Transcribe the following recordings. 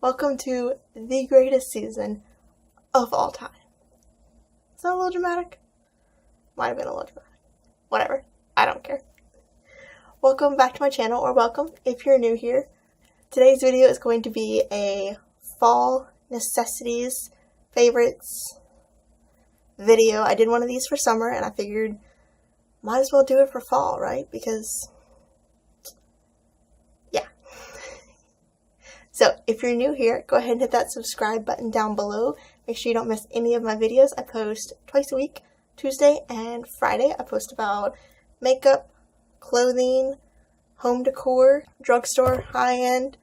Welcome to the greatest season of all time. Is that a little dramatic? Might have been a little dramatic. Whatever. I don't care. Welcome back to my channel, or welcome if you're new here. Today's video is going to be a fall necessities favorites video. I did one of these for summer and I figured might as well do it for fall, right? Because yeah. So if you're new here, go ahead and hit that subscribe button down below. Make sure you don't miss any of my videos. I post twice a week, Tuesday and Friday. I post about makeup, clothing, home decor, drugstore, high-end,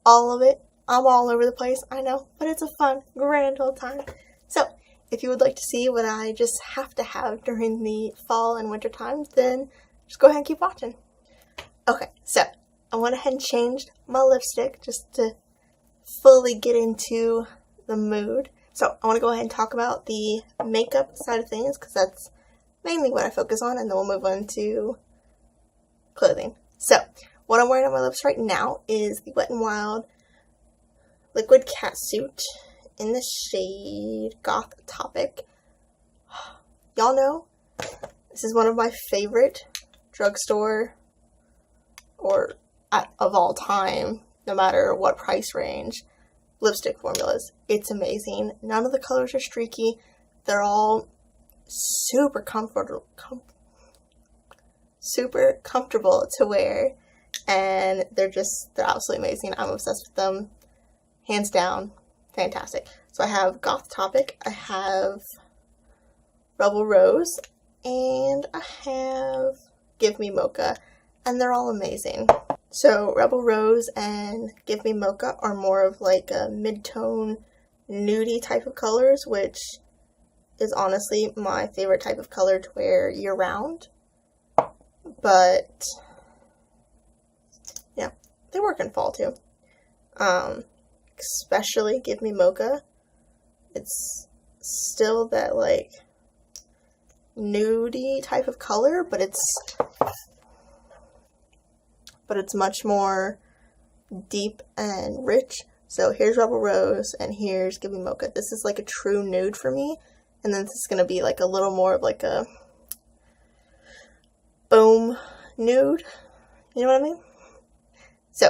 all of it. I'm all over the place, I know, but it's a fun, grand old time. So, if you would like to see what I just have to have during the fall and winter times, then just go ahead and keep watching. Okay, so I went ahead and changed my lipstick just to fully get into the mood. So I want to go ahead and talk about the makeup side of things because that's mainly what I focus on, and then we'll move on to clothing. So what I'm wearing on my lips right now is the Wet n Wild Liquid Catsuit in the shade Goth Topic. Y'all know this is one of my favorite drugstore of all time, no matter what price range, lipstick formulas. It's amazing. None of the colors are streaky. They're all super comfortable to wear, and they're absolutely amazing. I'm obsessed with them, hands down. Fantastic. So I have Goth Topic, I have Rebel Rose, and I have Give Me Mocha, and they're all amazing. So Rebel Rose and Give Me Mocha are more of like a mid-tone nudie type of colors, which is honestly my favorite type of color to wear year-round. But yeah, they work in fall too. Especially Give Me Mocha. It's still that like nudie type of color, but it's much more deep and rich. So here's Rebel Rose and here's Give Me Mocha. This is like a true nude for me, and then this is going to be like a little more of like a boom nude. You know what I mean? So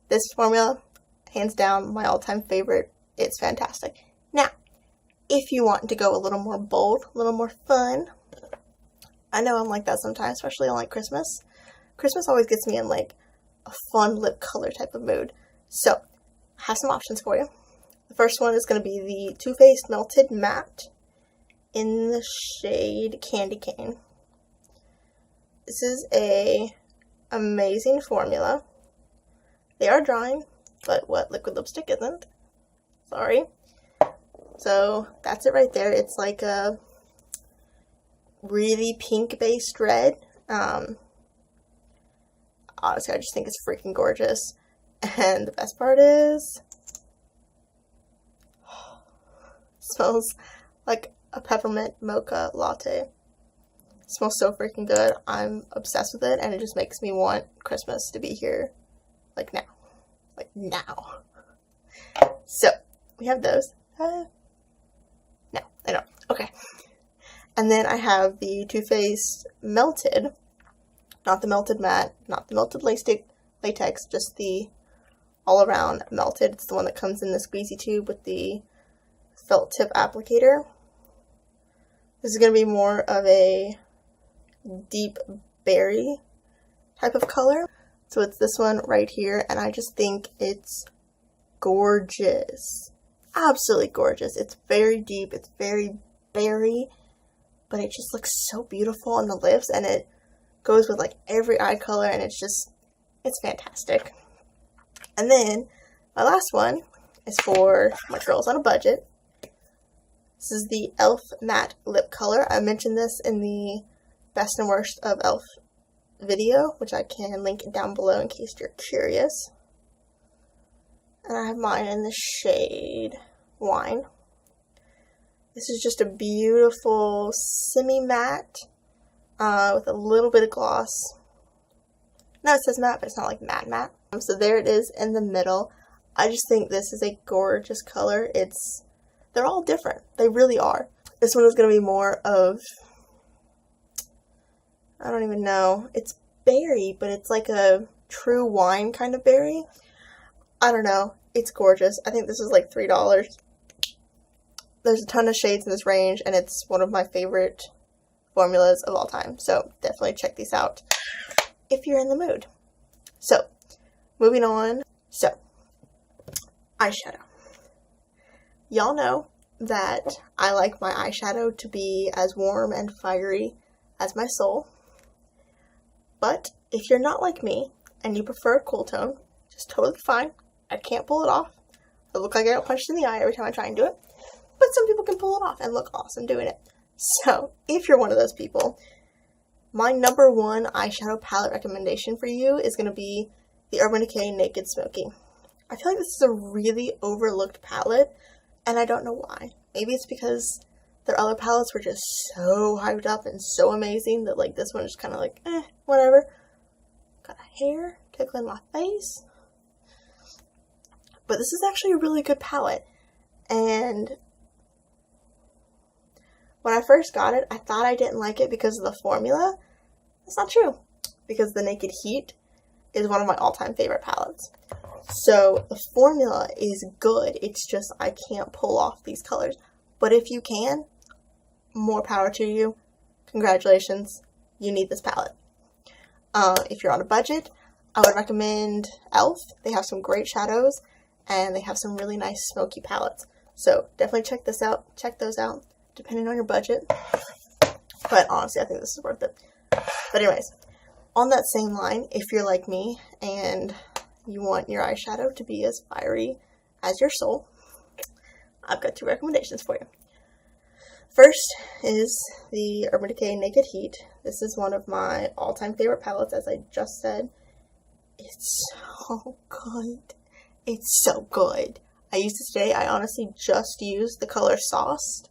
this formula, hands down, my all-time favorite. It's fantastic. Now, if you want to go a little more bold, a little more fun, I know I'm like that sometimes, especially on like Christmas. Christmas always gets me in like a fun lip color type of mood. So, I have some options for you. The first one is going to be the Too Faced Melted Matte in the shade Candy Cane. This is a amazing formula. They are drying, but what liquid lipstick isn't? Sorry. So that's it right there. It's like a really pink based red. Honestly, I just think it's freaking gorgeous. And the best part is, it smells like a peppermint mocha latte. It smells so freaking good. I'm obsessed with it, and it just makes me want Christmas to be here like now. Like now. So, we have those. No, I don't. Okay. And then I have the Too Faced Melted. Not the melted matte, not the melted latex, just the all-around melted. It's the one that comes in the squeezy tube with the felt tip applicator. This is going to be more of a deep berry type of color. So it's this one right here, and I just think it's gorgeous. Absolutely gorgeous. It's very deep, it's very berry, but it just looks so beautiful on the lips, and it goes with like every eye color, and it's fantastic. And then my last one is for my girls on a budget. This is the E.L.F. Matte Lip Color. I mentioned this in the best and worst of E.L.F. video, which I can link down below in case you're curious. And I have mine in the shade Wine. This is just a beautiful semi-matte with a little bit of gloss. No, it says matte, but it's not like matte. So there it is in the middle. I just think this is a gorgeous color. They're all different. They really are. This one is going to be more of, I don't even know. It's berry, but it's like a true wine kind of berry. I don't know. It's gorgeous. I think this is like $3. There's a ton of shades in this range, and it's one of my favorite formulas of all time. So definitely check these out if you're in the mood. So, moving on. So, eyeshadow. Y'all know that I like my eyeshadow to be as warm and fiery as my soul. But if you're not like me and you prefer a cool tone, which is totally fine. I can't pull it off. I look like I got punched in the eye every time I try and do it. But some people can pull it off and look awesome doing it. So, if you're one of those people, my number one eyeshadow palette recommendation for you is going to be the Urban Decay Naked Smokey. I feel like this is a really overlooked palette, and I don't know why. Maybe it's because their other palettes were just so hyped up and so amazing that like this one is kind of like, whatever. Got a hair tickling my face. But this is actually a really good palette, and when I first got it, I thought I didn't like it because of the formula. That's not true, because the Naked Heat is one of my all-time favorite palettes. So the formula is good, it's just I can't pull off these colors. But if you can, more power to you. Congratulations, you need this palette. If you're on a budget, I would recommend E.L.F. They have some great shadows, and they have some really nice smoky palettes. So definitely check those out, depending on your budget. But honestly, I think this is worth it. But anyways, on that same line, if you're like me and you want your eyeshadow to be as fiery as your soul, I've got two recommendations for you. First is the Urban Decay Naked Heat. This is one of my all-time favorite palettes, as I just said. It's so good. It's so good. I used it today. I honestly just used the color Sauced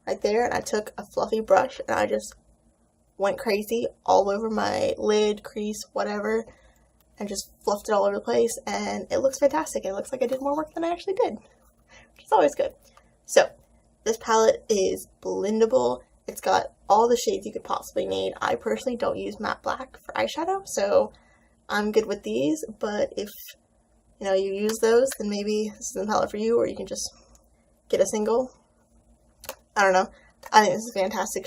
right there, and I took a fluffy brush and I just went crazy all over my lid, crease, whatever, and just fluffed it all over the place, and it looks fantastic. It looks like I did more work than I actually did, which is always good. So, this palette is blendable. It's got all the shades you could possibly need. I personally don't use matte black for eyeshadow, so I'm good with these, but if you use those, then maybe this is the palette for you, or you can just get a single. I don't know. I think this is a fantastic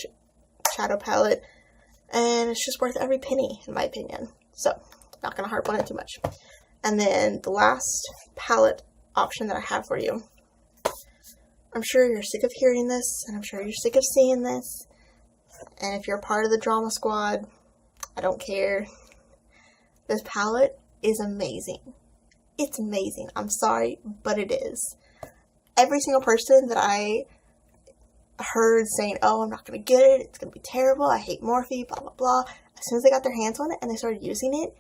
shadow palette, and it's just worth every penny, in my opinion. So, not going to harp on it too much. And then the last palette option that I have for you. I'm sure you're sick of hearing this, and I'm sure you're sick of seeing this. And if you're a part of the drama squad, I don't care. This palette is amazing. It's amazing. I'm sorry, but it is. Every single person that I heard saying, oh, I'm not going to get it, it's going to be terrible, I hate Morphe, blah, blah, blah. As soon as they got their hands on it and they started using it,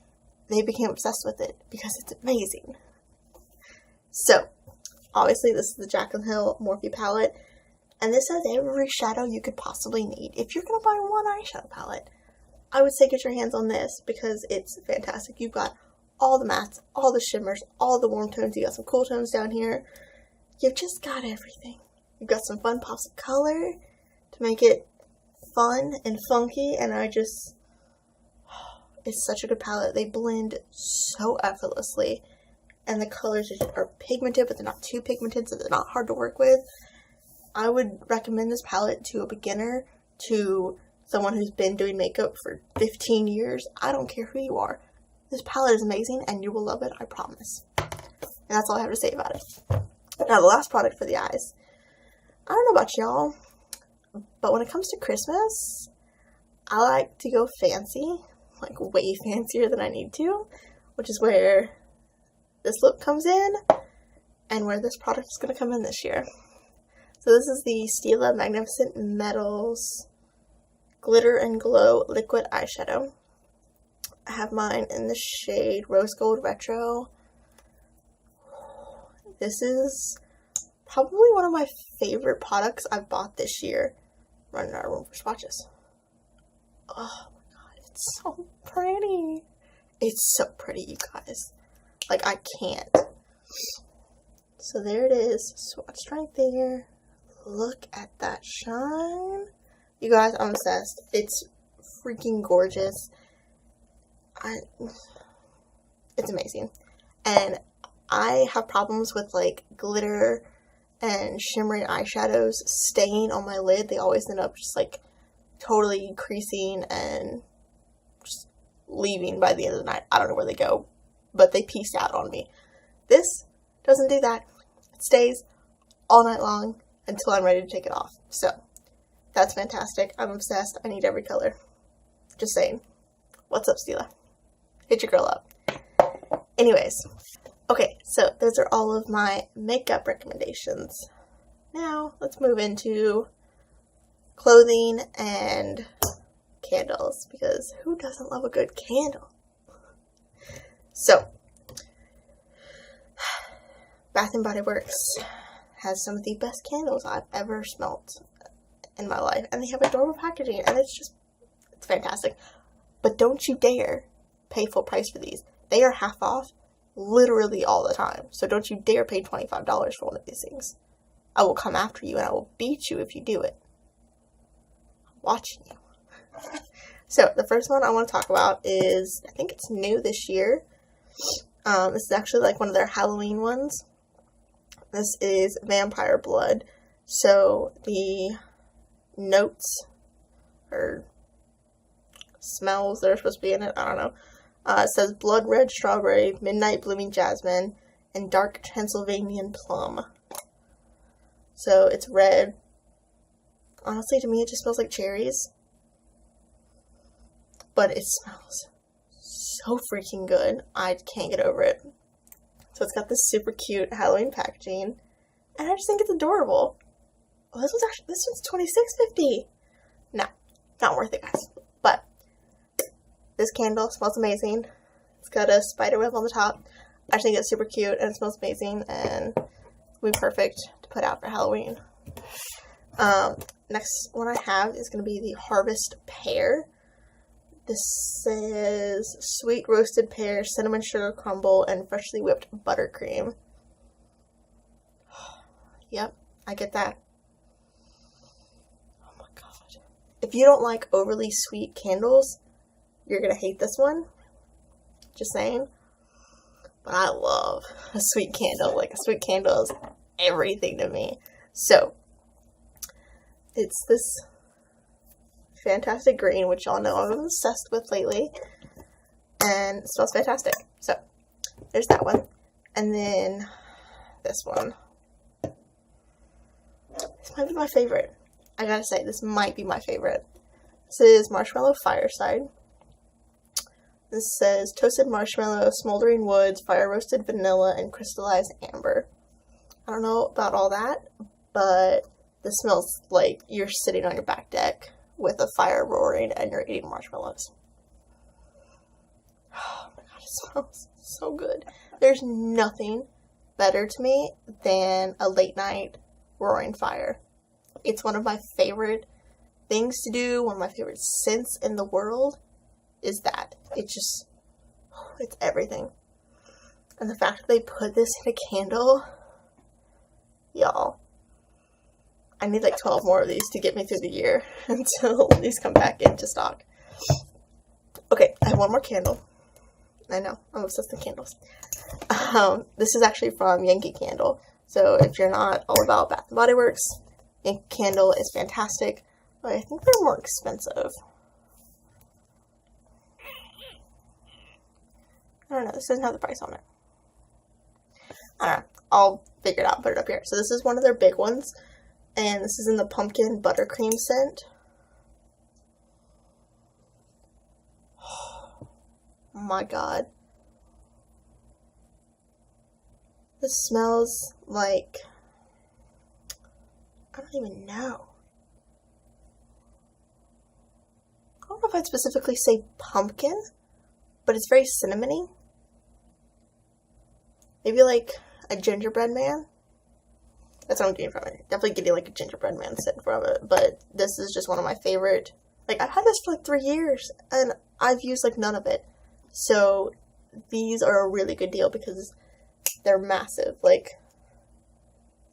they became obsessed with it because it's amazing. So, obviously this is the Jaclyn Hill Morphe palette, and this has every shadow you could possibly need. If you're going to buy one eyeshadow palette, I would say get your hands on this because it's fantastic. You've got all the mattes, all the shimmers, all the warm tones, you got some cool tones down here. You've just got everything. You've got some fun pops of color to make it fun and funky, and it's such a good palette. They blend so effortlessly, and the colors are pigmented, but they're not too pigmented, so they're not hard to work with. I would recommend this palette to a beginner, to someone who's been doing makeup for 15 years. I don't care who you are. This palette is amazing, and you will love it, I promise. And that's all I have to say about it. Now, the last product for the eyes. I don't know about y'all, but when it comes to Christmas, I like to go fancy, like way fancier than I need to, which is where this look comes in, and where this product is going to come in this year. So this is the Stila Magnificent Metals Glitter and Glow Liquid Eyeshadow. I have mine in the shade Rose Gold Retro. This is probably one of my favorite products I've bought this year. Running out of room for swatches. Oh my god, it's so pretty. It's so pretty, you guys. Like, I can't. So there it is, swatched right there. Look at that shine. You guys, I'm obsessed. It's freaking gorgeous. It's amazing. And I have problems with like glitter and shimmery eyeshadows staying on my lid. They always end up just like totally creasing and just leaving by the end of the night. I don't know where they go, but they piece out on me. This doesn't do that. It stays all night long until I'm ready to take it off. So that's fantastic. I'm obsessed. I need every color. Just saying. What's up, Stila? Hit your girl up. Anyways, okay, so those are all of my makeup recommendations. Now let's move into clothing and candles, because who doesn't love a good candle? So Bath & Body Works has some of the best candles I've ever smelled in my life, and they have adorable packaging, and it's fantastic. But don't you dare pay full price for these. They are half off literally all the time, so don't you dare pay $25 for one of these things. I will come after you and I will beat you if you do it. I'm watching you. So the first one I want to talk about is, I think it's new this year. This is actually like one of their Halloween ones. This is Vampire Blood. So the notes or smells that are supposed to be in it, I don't know. It says blood red strawberry, midnight blooming jasmine, and dark Transylvanian plum. So it's red. Honestly, to me, it just smells like cherries. But it smells so freaking good. I can't get over it. So it's got this super cute Halloween packaging, and I just think it's adorable. Oh, this one's $26.50. No, not worth it, guys. But this candle smells amazing. It's got a spider web on the top. I just think it's super cute and it smells amazing, and will be perfect to put out for Halloween. Next one I have is going to be the Harvest Pear. This says sweet roasted pear, cinnamon sugar crumble, and freshly whipped buttercream. Yep, I get that. Oh my god. If you don't like overly sweet candles, you're going to hate this one. Just saying. But I love a sweet candle. Like, a sweet candle is everything to me. So, it's this fantastic green, which y'all know I'm obsessed with lately. And it smells fantastic. So, there's that one. And then this one. This might be my favorite. I gotta say, this might be my favorite. This is Marshmallow Fireside. This says toasted marshmallow, smoldering woods, fire roasted vanilla, and crystallized amber. I don't know about all that, but this smells like you're sitting on your back deck with a fire roaring and you're eating marshmallows. Oh my god, it smells so good. There's nothing better to me than a late night roaring fire. It's one of my favorite things to do, one of my favorite scents in the world is that. It's everything. And the fact that they put this in a candle, y'all, I need like 12 more of these to get me through the year until these come back into stock. Okay, I have one more candle. I know, I'm obsessed with candles. This is actually from Yankee Candle. So if you're not all about Bath & Body Works, Yankee Candle is fantastic, but I think they're more expensive. I don't know, this doesn't have the price on it. I don't know, I'll figure it out and put it up here. So this is one of their big ones, and this is in the Pumpkin Buttercream scent. Oh my god. This smells like, I don't even know. I don't know if I'd specifically say pumpkin, but it's very cinnamony. Maybe like a gingerbread man. That's what I'm getting from it. Definitely getting like a gingerbread man scent from it. But this is just one of my favorite. Like, I've had this for like 3 years and I've used like none of it. So these are a really good deal because they're massive. Like,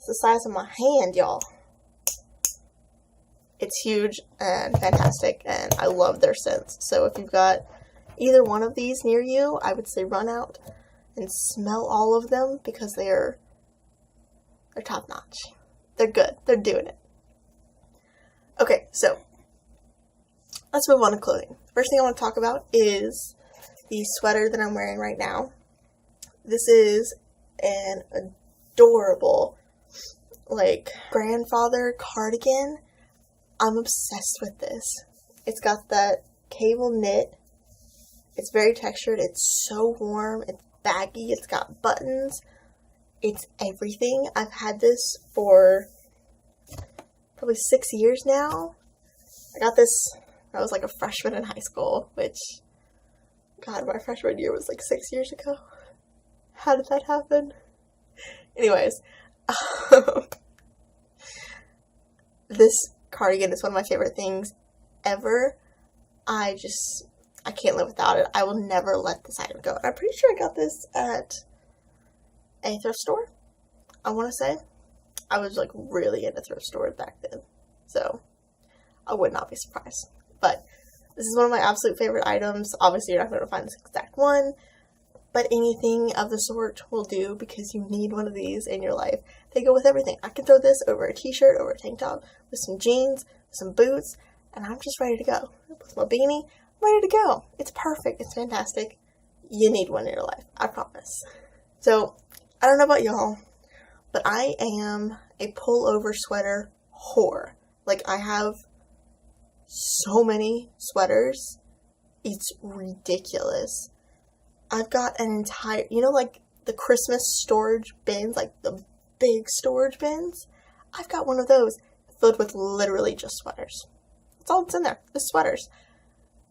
It's the size of my hand, y'all. It's huge and fantastic, and I love their scents. So if you've got either one of these near you, I would say run out and smell all of them, because they're top notch. They're good. They're doing it. Okay, so let's move on to clothing. First thing I want to talk about is the sweater that I'm wearing right now. This is an adorable, like, grandfather cardigan. I'm obsessed with this. It's got that cable knit. It's very textured. It's so warm. It's baggy. It's got buttons. It's everything. I've had this for probably 6 years now. I got this, I was like a freshman in high school, which, God, my freshman year was like 6 years ago. How did that happen? Anyways, this cardigan is one of my favorite things ever. I can't live without it. I will never let this item go. And I'm pretty sure I got this at a thrift store, I want to say. I was like really into thrift stores back then, so I would not be surprised. But this is one of my absolute favorite items. Obviously, you're not going to find this exact one, but anything of the sort will do, because you need one of these in your life. They go with everything. I can throw this over a t-shirt, over a tank top, with some jeans, with some boots, and I'm just ready to go. With my beanie, I'm ready to go. It's perfect. It's fantastic. You need one in your life. I promise. So, I don't know about y'all, but I am a pullover sweater whore. Like, I have so many sweaters. It's ridiculous. I've got an entire, you know, like the Christmas storage bins, like the big storage bins? I've got one of those filled with literally just sweaters. That's all that's in there, is sweaters.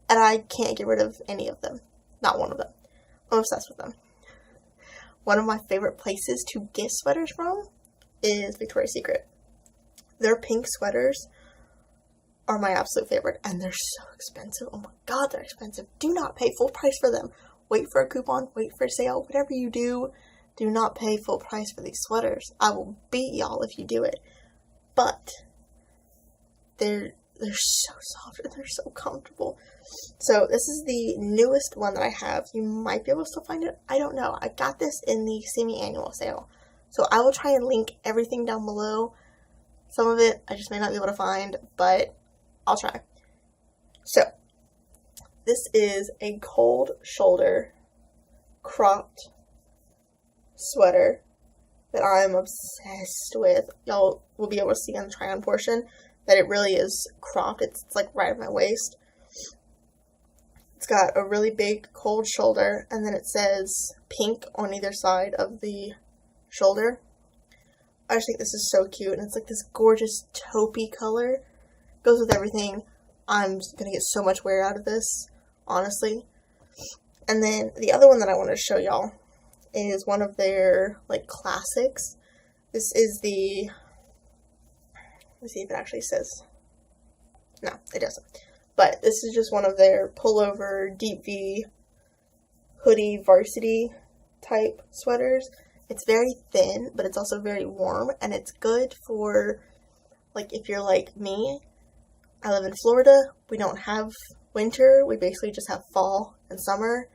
And I can't get rid of any of them. Not one of them. I'm obsessed with them. One of my favorite places to get sweaters from is Victoria's Secret. Their pink sweaters are my absolute favorite, and they're so expensive. Oh my God, they're expensive. Do not pay full price for them. Wait for a coupon, wait for a sale, whatever you do not pay full price for these sweaters. I will beat y'all if you do it. But they're so soft and they're so comfortable. So this is the newest one that I have. You might be able to still find it. I don't know. I got this in the semi-annual sale. So I will try and link everything down below. Some of it I just may not be able to find, but I'll try. So this is a cold shoulder cropped sweater that I'm obsessed with. Y'all will be able to see on the try-on portion that it really is cropped. It's like right at my waist. It's got a really big cold shoulder, and then it says pink on either side of the shoulder. I just think this is so cute, and it's like this gorgeous taupey color. Goes with everything. I'm gonna get so much wear out of this, honestly. And then the other one that I want to show y'all is one of their like classics. This is the, let's see if it actually says, no, it doesn't. But this is just one of their pullover deep V hoodie varsity type sweaters. It's very thin, but it's also very warm, and it's good for, like, if you're like me. I live in Florida. We don't have winter. We basically just have fall and summer.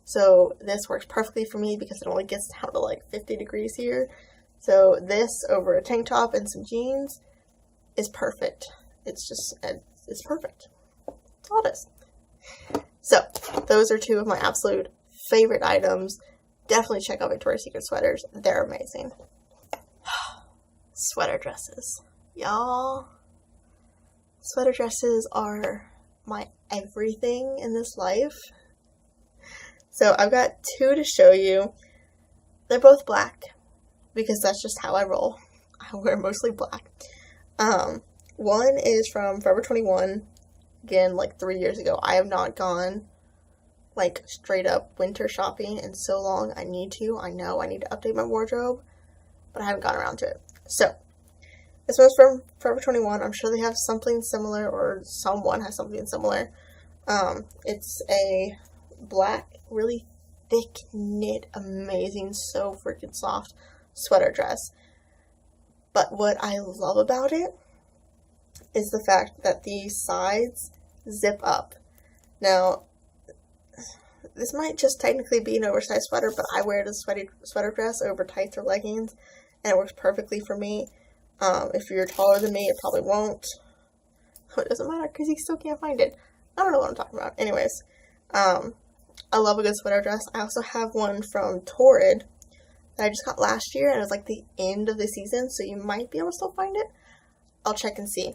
So this works perfectly for me because it only gets down to like 50 degrees here. So this over a tank top and some jeans is perfect. It's perfect. That's all it is. So those are two of my absolute favorite items. Definitely check out Victoria's Secret sweaters. They're amazing. Sweater dresses. Y'all. Sweater dresses are my everything in this life. So I've got two to show you. They're both black because that's just how I roll. I wear mostly black. One is from Forever 21. Again, like 3 years ago. I have not gone like straight up winter shopping in so long. I need to. I know I need to update my wardrobe, but I haven't gotten around to it. So this one's from Forever 21. I'm sure they have something similar, or someone has something similar. It's a black, really thick knit, amazing, so freaking soft sweater dress. But what I love about it is the fact that the sides zip up. Now, this might just technically be an oversized sweater, but I wear it as a sweater dress over tights or leggings, and it works perfectly for me. If you're taller than me, it probably won't. It doesn't matter because you still can't find it. I don't know what I'm talking about. Anyways, I love a good sweater dress. I also have one from Torrid that I just got last year, and it was like the end of the season, so you might be able to still find it. I'll check and see.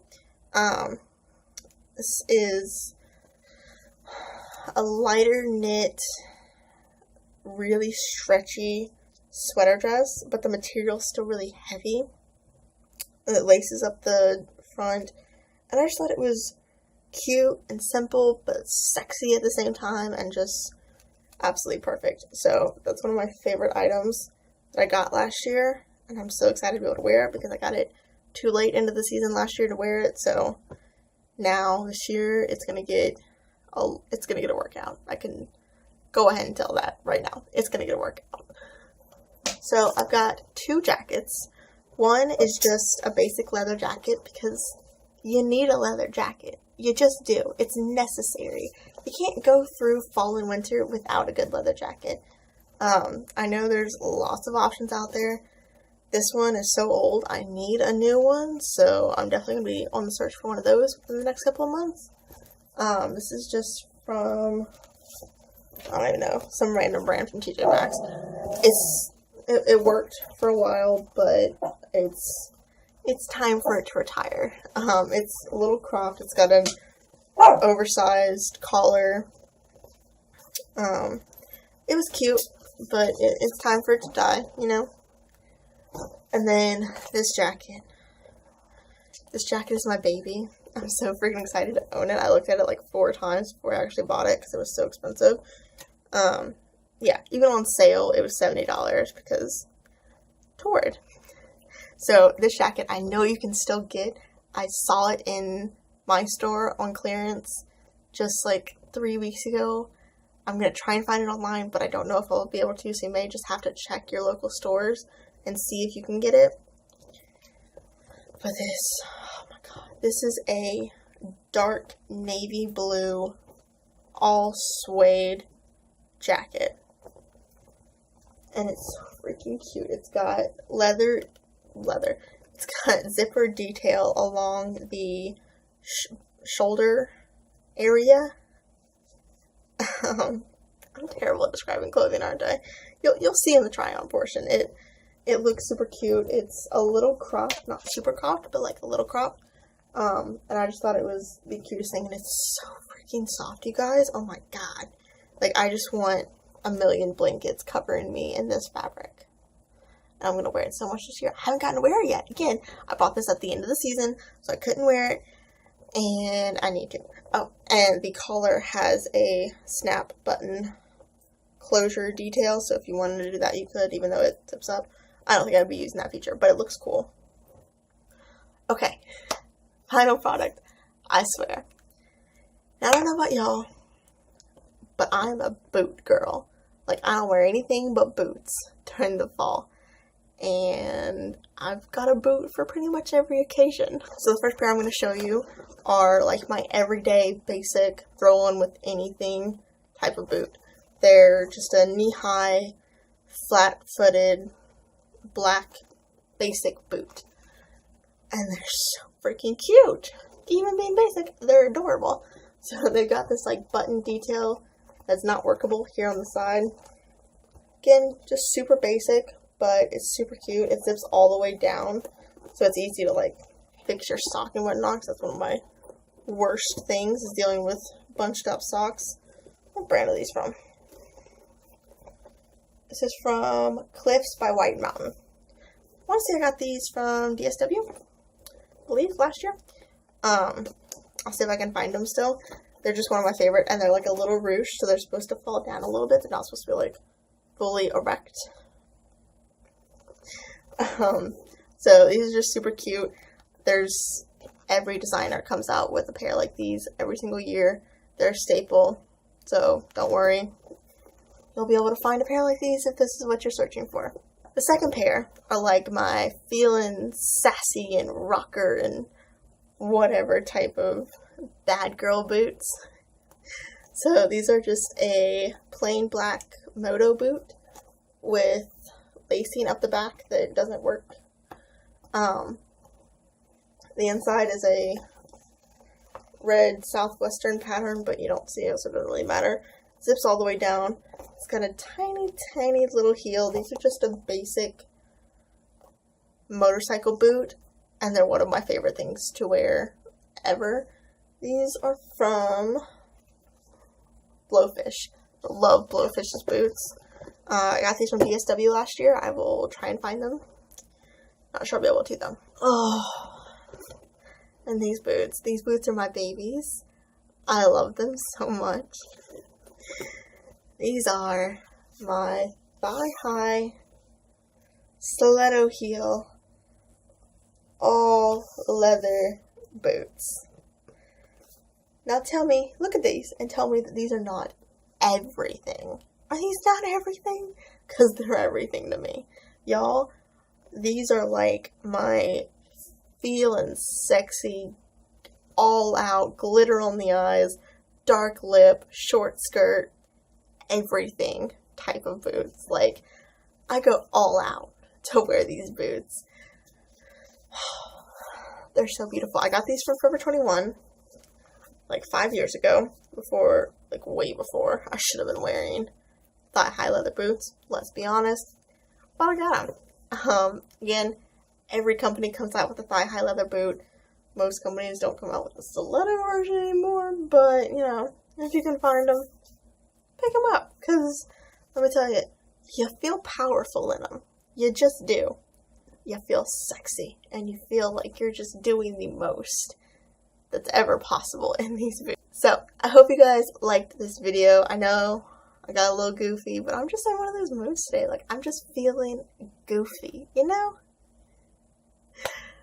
This is a lighter knit, really stretchy sweater dress, but the material's still really heavy. And it laces up the front, and I just thought it was cute and simple, but sexy at the same time, and just absolutely perfect. So that's one of my favorite items that I got last year, and I'm so excited to be able to wear it because I got it too late into the season last year to wear it. So now this year it's gonna get a workout. I can go ahead and tell that right now. It's gonna get a workout. So I've got two jackets. One is just a basic leather jacket because you need a leather jacket. You just do. It's necessary. You can't go through fall and winter without a good leather jacket. I know there's lots of options out there. This one is so old, I need a new one, so I'm definitely going to be on the search for one of those within the next couple of months. This is just from, I don't even know, some random brand from TJ Maxx. It worked for a while, but it's time for it to retire. It's a little cropped. It's got an oversized collar. It was cute, but it's time for it to die, you know? And then this jacket. This jacket is my baby. I'm so freaking excited to own it. I looked at it like 4 times before I actually bought it because it was so expensive. Yeah, even on sale, it was $70 because Torrid. So this jacket, I know you can still get. I saw it in my store on clearance just like 3 weeks ago. I'm going to try and find it online, but I don't know if I'll be able to, so you may just have to check your local stores and see if you can get it. But this, oh my god, this is a dark navy blue, all suede jacket. And it's freaking cute. It's got leather. It's got zipper detail along the shoulder area. I'm terrible at describing clothing, aren't I? You'll see in the try-on portion. It looks super cute. It's a little cropped, not super cropped, but like a little cropped. And I just thought it was the cutest thing, and it's so freaking soft, you guys. Oh my god. Like, I just want a million blankets covering me in this fabric. And I'm going to wear it so much this year. I haven't gotten to wear it yet. Again, I bought this at the end of the season, so I couldn't wear it, and I need to. Oh, and the collar has a snap button closure detail, so if you wanted to do that, you could, even though it zips up. I don't think I'd be using that feature, but it looks cool. Okay, final product. I swear. Now, I don't know about y'all, but I'm a boot girl. Like, I don't wear anything but boots during the fall. And I've got a boot for pretty much every occasion. So the first pair I'm going to show you are like my everyday basic throw on with anything type of boot. They're just a knee-high, flat-footed, black basic boot. And they're so freaking cute. Even being basic, they're adorable. So they've got this like button detail that's not workable here on the side. Again, just super basic, but it's super cute. It zips all the way down, so it's easy to like fix your sock and whatnot, because that's one of my worst things is dealing with bunched up socks. What brand are these from? This is from Cliffs by White Mountain. I want to say I got these from DSW, I believe, last year. I'll see if I can find them still. They're just one of my favorite, and they're like a little ruched, so they're supposed to fall down a little bit. They're not supposed to be like fully erect. So these are just super cute. There's every designer comes out with a pair like these every single year. They're a staple, so don't worry. You'll be able to find a pair like these if this is what you're searching for. The second pair are like my feeling sassy and rocker and whatever type of bad girl boots. So these are just a plain black moto boot with lacing up the back that doesn't work. The inside is a red southwestern pattern, but you don't see it, so it doesn't really matter. Zips all the way down. It's got a tiny little heel. These are just a basic motorcycle boot, and they're one of my favorite things to wear ever. These are from Blowfish. I love Blowfish's boots. I got these from DSW last year. I will try and find them. Not sure I'll be able to though. Oh, and these boots are my babies. I love them so much. These are my thigh-high stiletto heel, all leather boots. Now tell me, look at these, and tell me that these are not everything. Are these not everything? Because they're everything to me. Y'all, these are like my feeling sexy, all out, glitter on the eyes, dark lip, short skirt, everything type of boots. Like, I go all out to wear these boots. They're so beautiful. I got these from Forever 21 like 5 years ago, before, like way before I should have been wearing thigh-high leather boots, let's be honest, but I got them. Again, every company comes out with a thigh-high leather boot. Most companies don't come out with the stiletto version anymore, but, you know, if you can find them, pick them up, because, let me tell you, you feel powerful in them. You just do. You feel sexy, and you feel like you're just doing the most that's ever possible in these boots. So, I hope you guys liked this video. I know I got a little goofy, but I'm just in one of those moods today. Like, I'm just feeling goofy, you know?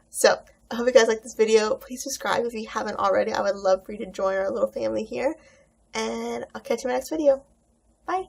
So, I hope you guys liked this video. Please subscribe if you haven't already. I would love for you to join our little family here. And I'll catch you in my next video. Bye!